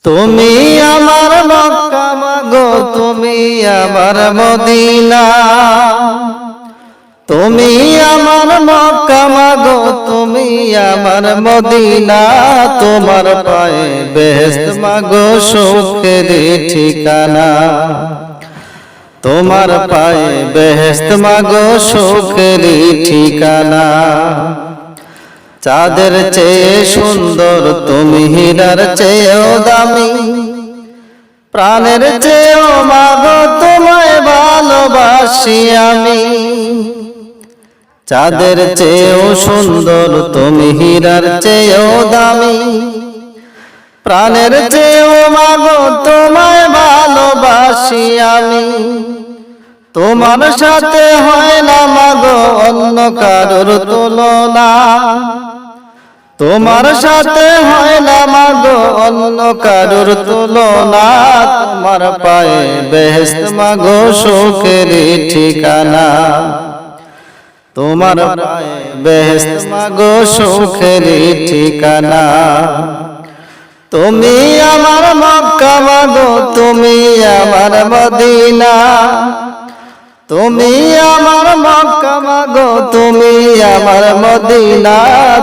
তুমি আমার মক্কা মাগো, তুমি আমার মদিনা। তুমি আমার মক্কা মাগো, তুমি আমার মদিনা। তোমার পায়ে বেহেশত মাগো, সুখের ঠিকানা। তোমার পায়ে বেহেশত মাগো, সুখের ঠিকানা। চাঁদের চেয়ে সুন্দর তুমি, হীরার চেয়েও দামি। প্রাণের চেয়েও মাগো, তোমায় ভালোবাসি আমি। চাঁদের চেয়েও সুন্দর তুমি, হীরার চেয়েও দামি। প্রাণের চেয়েও মাগো, তোমায় ভালোবাসি আমি। তোমার সাথে হয় না মাগো অন্য কারোর তুলনা। তোমার সাথে হয় না মাগো অন্য কারোর তুলনা। তোমার পায়ে বেহেশত মাগো, সুখের ঠিকানা। তোমার পায়ে বেহেশত মাগো, সুখের ঠিকানা। তুমি আমার মক্কা মাগো, তুমি আমার মদিনা। তুমি আমার মক্কা মাগো, তুমি আমার মদিনা।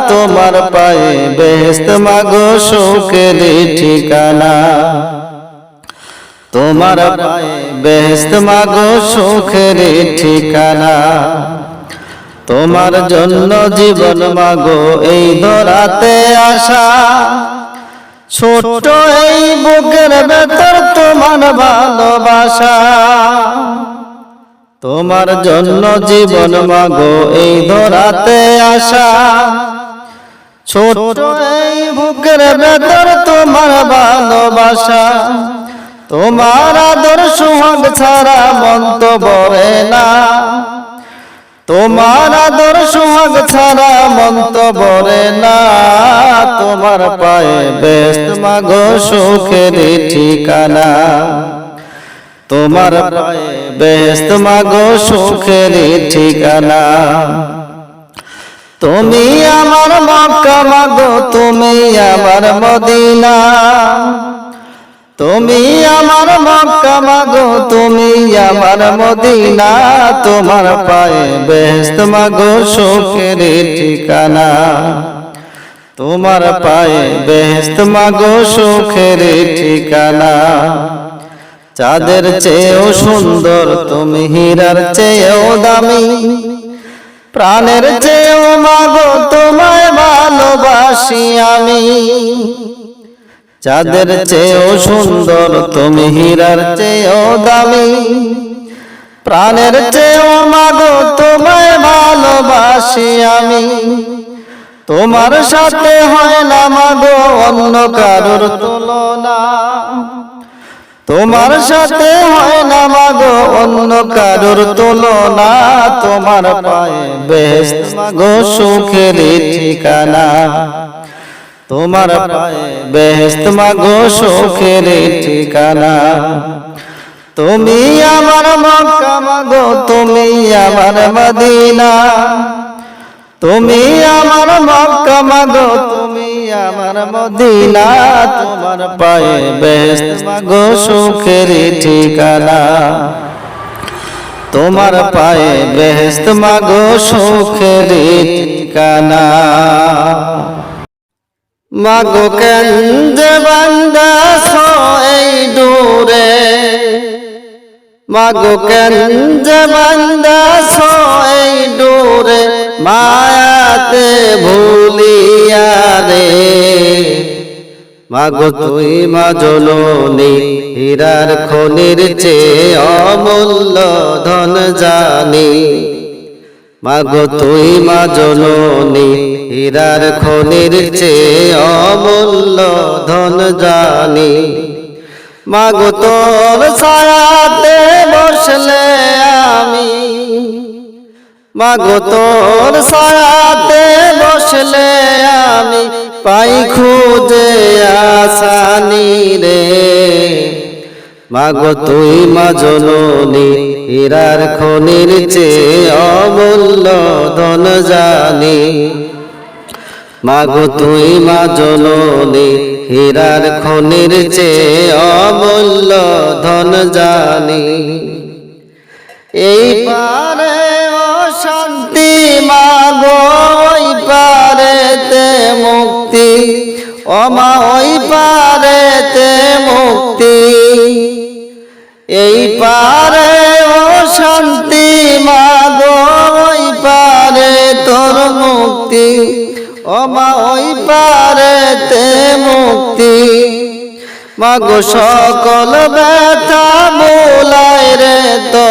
তোমার পায়ে বেহেশত মাগো, সুখের ঠিকানা। তোমার পায়ে বেহেশত মাগো, সুখের ঠিকানা। তোমার জন্য জীবন মাগো এই ধরাতে আসা। ছোট এই বুকের ভেতর তোমার ভালোবাসা। তোমার জন্য জীবন মাগো এই ধরাতে আসা। ছোট এই বুকের ভেতর তোমার ভালোবাসা। তোমার আদর সোহাগ ছাড়া মন তো ভরে না। তোমার আদর সোহাগ ছাড়া মন তো ভরে না। তোমার পায়ে বেহেশত মাগো, সুখের ঠিকানা। তোমার পায়ে বেহেশত মাগো, সুখের ঠিকানা। তুমি আমার মক্কা মাগো, তুমি আমার মদিনা। তুমি আমার মক্কা মাগো, তুমি আমার মদিনা। তোমার পায়ে বেহেশত মাগো, সুখের ঠিকানা। তোমার পায়ে বেহেশত মাগো, সুখের ঠিকানা। চাঁদের চেয়েও সুন্দর তুমি, হীরার চেয়েও দামি। প্রাণের চেয়েও মাগো, তোমায় ভালোবাসি আমি। চাঁদের চেয়েও সুন্দর তুমি, হীরার চেয়েও দামি। প্রাণের চেয়েও মাগো, তোমায় ভালোবাসি আমি। তোমার সাথে হয় না মাগো অন্য কারোর তুলনা। তোমার সাথে হয় না মাগো অন্য কারোর তুলনা। তোমার পায়ে বেহেশত মাগো, সুখের ঠিকানা। তোমার পায়ে বেহেশত মাগো, সুখের ঠিকানা। তুমি আমার মক্কা মাগো, তুমি আমার মদিনা। তুমি আমার মক্কা মাগো, তুমি আমার মদিনা। তোমার পায়ে বেহেশত মাগো, সুখের ঠিকানা। তোমার পায়ে বেহেশত মাগো, সুখের ঠিকানা। মাগো কেন যে বান্দাছো এই দূরে। মাগো কেন যে বান্দাছো এই দূরে। মায়াতে ভুলিয়া রে। মাগো তুই মা জননী, হীরার খনির চেয়ে অমূল্য ধন জানি। মাগো তুই মা জননী, হীরার খনির চেয়ে অমূল্য ধন জানি। মাগো তোর ছায়াতে বসলে আমি। মাগো তোর ছায়াতে বসলে আমি। পাই খুঁজে আসানি রে। মাগো তুই মা জননী, হীরার খনির চেয়ে অমূল্য ধন জানি। মাগো তুই মা জননী, হীরার খনির চেয়ে অমূল্য ধন জানি। এই পারে অশান্তি মাগো, ওই পারেতে মুক্তি, ওমা ওই পারেতে মুক্তি। এই পারে অশান্তি মাগো, ওই পারে তোর মুক্তি, ওমা ওই পারেতে মুক্তি। মাগো সকল ব্যথা ভুলায় রে তো,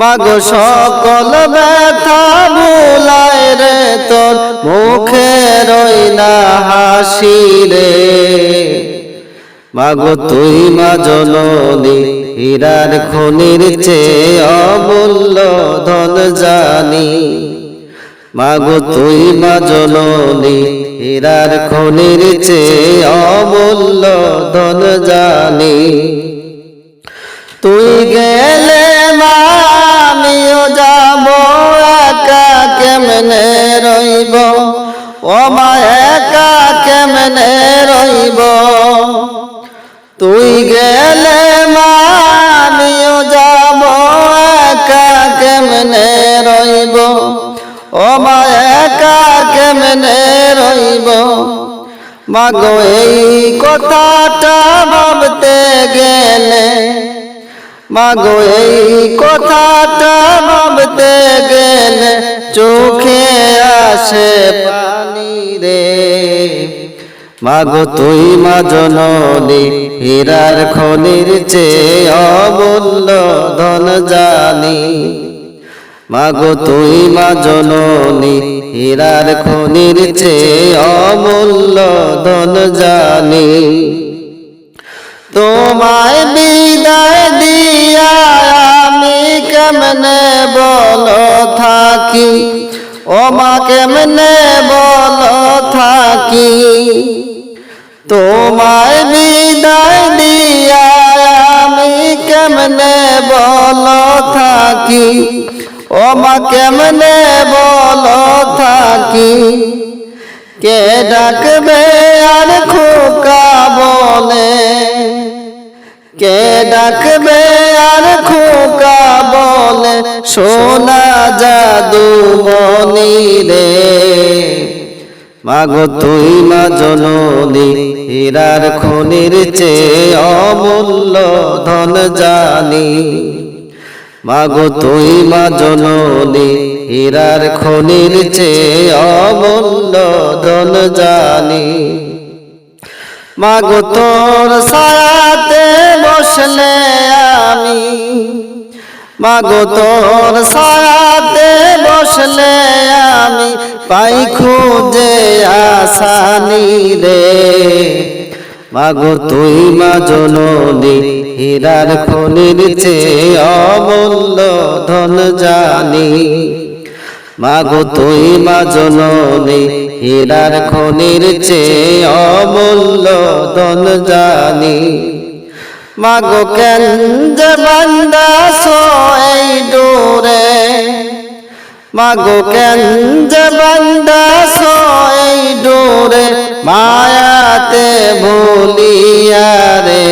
মাগো সকল ব্যথা ভুলায় রে তোর মুখে রই না হাসি রে। মাগো তুই মা জননী, হীরার খনির চেয়ে অমূল্য ধন জানি। মাগো তুই মা জননী, হীরার খনির চেয়ে অমূল্য ধন জানি। তুই গেলে মা আমিও যাব, একা কেমনে রইব, ও মা একা কেমনে রইব। তুই গেলে মা আমিও যাব, একা কেমনে রইব, ও মা একা কেমনে রইব। মাগো এই কথাটা ভাবতে গেলে, মাগো এই কথাটা ভাবতে গেলে চোখে আসে পানি রে। মাগো তুই মা জননী, হীরার খনির চেয়ে অমূল্য ধন জানি। মাগো তুই মা জননী, হীরার খনির চেয়ে অমূল্য ধন জানি। তোমায় বিদায় দিয়া আমি কেমনে বলো থাকি, ও মা কেমনে বলো থাকি। তোমায় বিদায় দিয়া আমি কেমনে বলো থাকি, ও মা কেমনে বলো থাকি। কে ডাকবে আর খোকা বলে, কে ডাকবে আর খোকা বলে, সোনা জাদু মনি রে। মাগো তুই মা জননী, হীরার খনির চেয়ে অমূল্য ধন জানি। মাগো তুই মা জননী, হীরার খনির চেয়ে অমূল্য ধন জানি। মাগো তোর ছায়াতে বসলে আমি, মাগো তোর ছায়াতে বসলে আমি পাই খুঁজে আসানি রে। মাগো তুই মা জননী, হীরার খনির চেয়ে অমূল্য ধন জানি। মাগো তুই মা জননী, হীরার খনির চেয়ে অমূল্য ধন জানি। মাগো কেন যে বান্দাছো এই ডোরে, মাগো কেন যে বান্দাছো এই ডোরে, মায়াতে ভুলিয়া রে।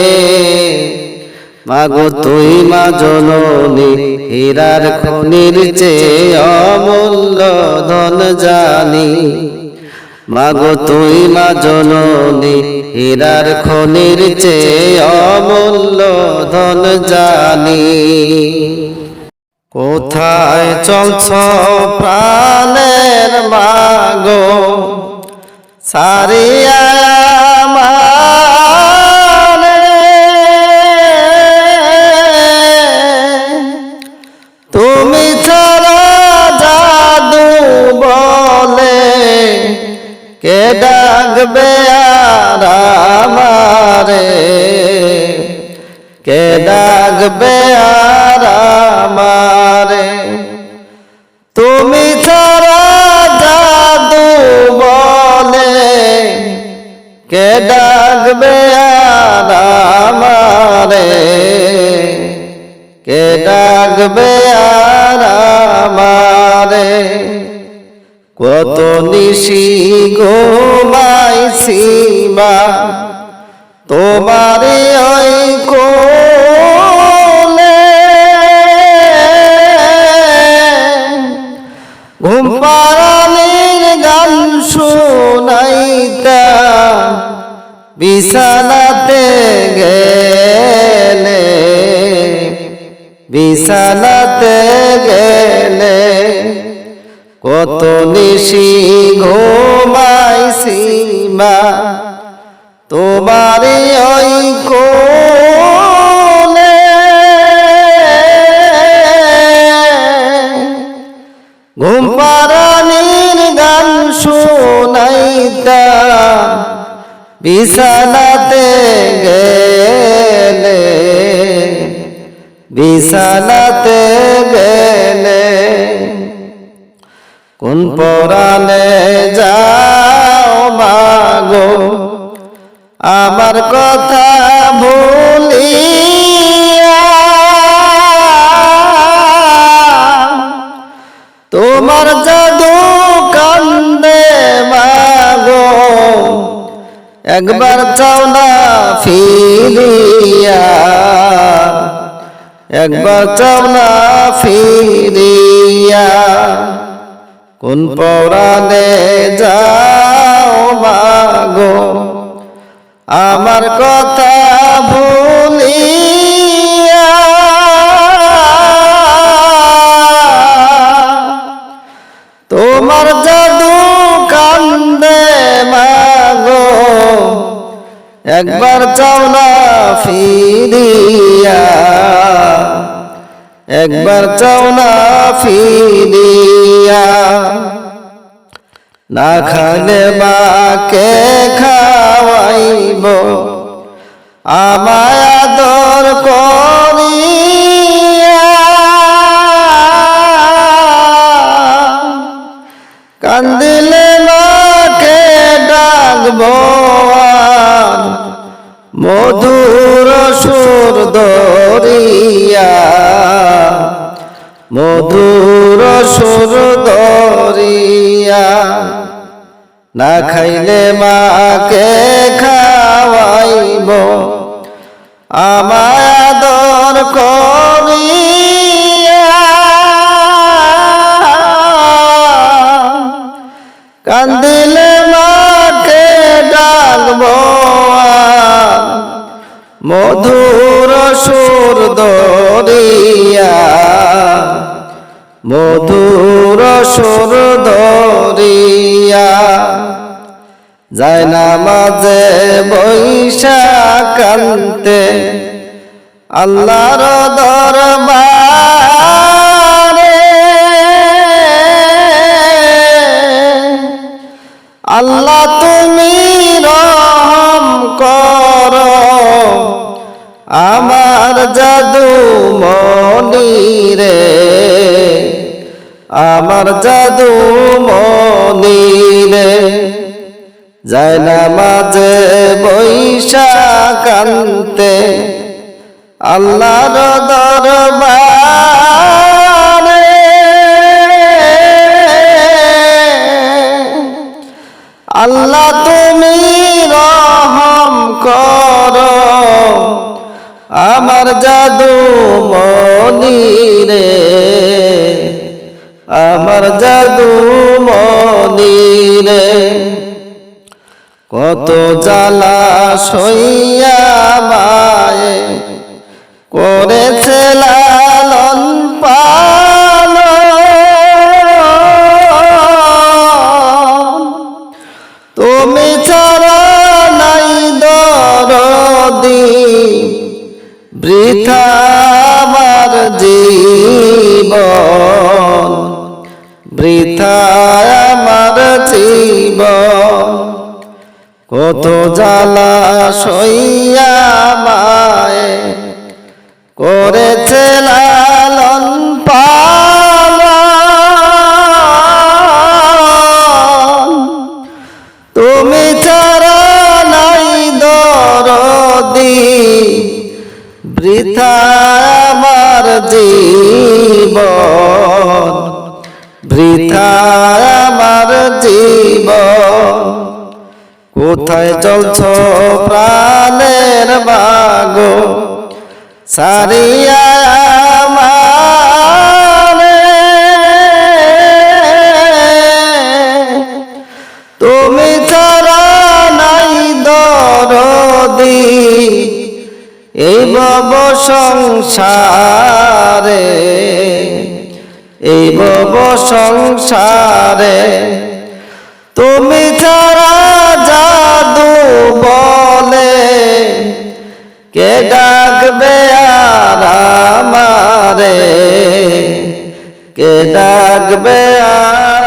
মাগো তুই মা জননী, হীরার খনির চেয়ে অমূল্য ধন জানি। মাগো তুই মা জননী, হীরার খনির চেয়ে অমূল্য ধন জানি। কোথায় চলছ প্রাণের মাগো, সারিয়া তুমি ছাড়া জাদু বলে, কে ডাকবে আর আমারে, কে ডাকবে আর আমারে। তুমি ছাড়া জাদু বলে, কে ডাকবে আর আমারে, কে ডাকবে আর আমারে। কত নিশি ঘুমাইছি মা তোমারে ওই কোলে, ঘুম পাড়ানির গান শুনাইতা বিছানাতে গেলে, বিছানাতে গেলে কত নিশি ঘুমাইছি মা তোমারে ওই কোলে, ঘুম পাড়ানির গান শুনাইতা বিছানাতে গেলে, বিছানাতে গেলে কোন পরাণে যাও মাগো আমার কথা ভুলিয়া, তোমার জাদু কান্দে মাগো একবার চাও না ফিরিয়া, একবার চাও না ফিরিয়া, কোন পরাণে যাও মাগো আমার কথা ভুলিয়া, তোমার জাদু কান্দে মাগো একবার চাও না ফিরিয়া, একবার চাও না ফিরিয়া, না খালে মাকে খাওয়াইব আমায় আদর করিয়া, কান্দিলে মাকে ডাকবো মধুর সুর ধরিয়া, মধুর সুর ধরিয়া, না খাইলে মাকে খাওয়াইব আমায় আদর করিয়া, কান্দিলে মাকে ডাকবো মধুর সুর ধরিয়া, মধুর সুর ধরিয়া, যায় না মাঝে বৈশা কান্তে আল্লাহর দরবারে, আল্লাহ তুমি রহম করো আমার জাদু মনিরে, আমার জাদু মনিরে, যায় না মাঝে বৈশা কান্তে আল্লাহর দরবারে, আল্লাহ তুমি রহম করো আমার জাদু মনিরে, আমার জাদু মনিরে, কত জ্বালা সইয়া মায়ে করেছে লালন পালন, তুমি ছাড়া নাই দরদি বৃথা আমার জীবন, বৃথা আমার জীবন, কত জ্বালা সইয়া মায়ে করেছে লালন পালন, তুমি ছাড়া নাই দরদি বৃথা আমার জীবন, বৃথা আমার জীবন। কোথায় চলছ প্রাণের মাগো সারিয়া আমারে, তুমি ছাড়া নাই দরদি এই ভব সংসারে, এই ভব সংসারে। তুমি ছাড়া জাদু বলে কে ডাকবে আর আমারে, কে ডাকবে আর